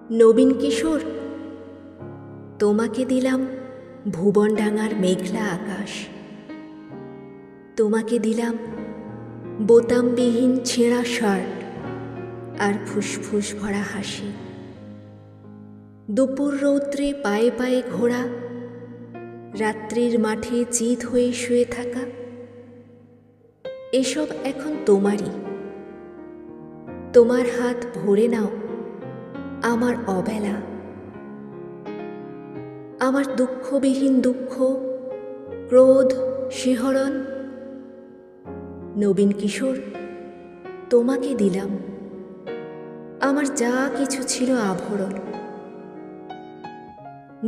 নবীন কিশোর, তোমাকে দিলাম ভুবনডাঙার মেঘলা আকাশ, তোমাকে দিলাম বোতামবিহীন ছেঁড়া শার্ট আর ফুসফুস ভরা হাসি। দুপুর রৌদ্রে পায়ে পায়ে ঘোরা, রাত্রির মাঠে চিত হয়ে শুয়ে থাকা, এসব এখন তোমারই। তোমার হাত ভরে নাও আমার অবেলা, আমার দুঃখবিহীন দুঃখ, ক্রোধ, শিহরণ। নবীন কিশোর, তোমাকে দিলাম আমার যা কিছু ছিল আভরণ।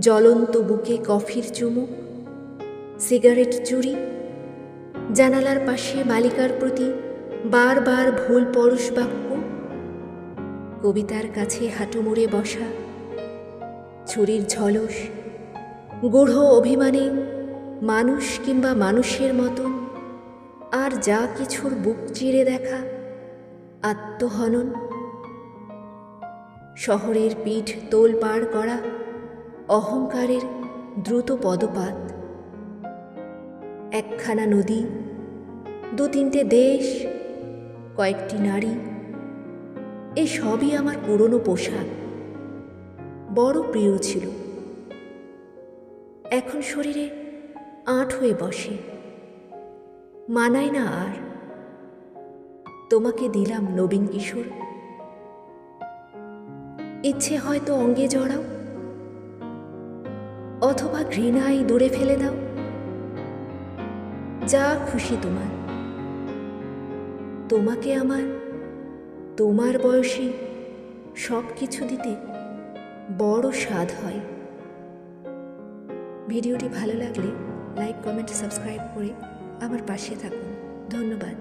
জ্বলন্ত বুকে কফির চুমুক, সিগারেট চুরি, জানালার পাশে বালিকার প্রতি বারবার ভুল পরশ বাক্য, কবিতার কাছে হাঁটু মুড়ে বসা, ছুরির ঝলস, গূঢ় অভিমানে মানুষ কিংবা মানুষের মতন আর যা কিছুর বুক চিরে দেখা, আত্মহনন। শহরের পিঠ তোলপাড় করা অহংকারের দ্রুত পদপাত, একখানা নদী, দু তিনটে দেশ, কয়েকটি নারী, এ সবই আমার পুরনো পোশাক, বড় প্রিয় ছিল। এখন শরীরে আঁট হয়ে বসে, মানায় না আর। তোমাকে দিলাম নবীন কিশোর, ইচ্ছে হয়তো অঙ্গে জড়াও, অথবা ঘৃণায় দূরে ফেলে দাও, যা খুশি তোমার। তোমাকে আমার তোমার বয়সী সব কিছু দিতে বড় স্বাদ হয়। ভিডিওটি ভালো লাগলে লাইক, কমেন্ট, সাবস্ক্রাইব করে আমার পাশে থাকুন। ধন্যবাদ।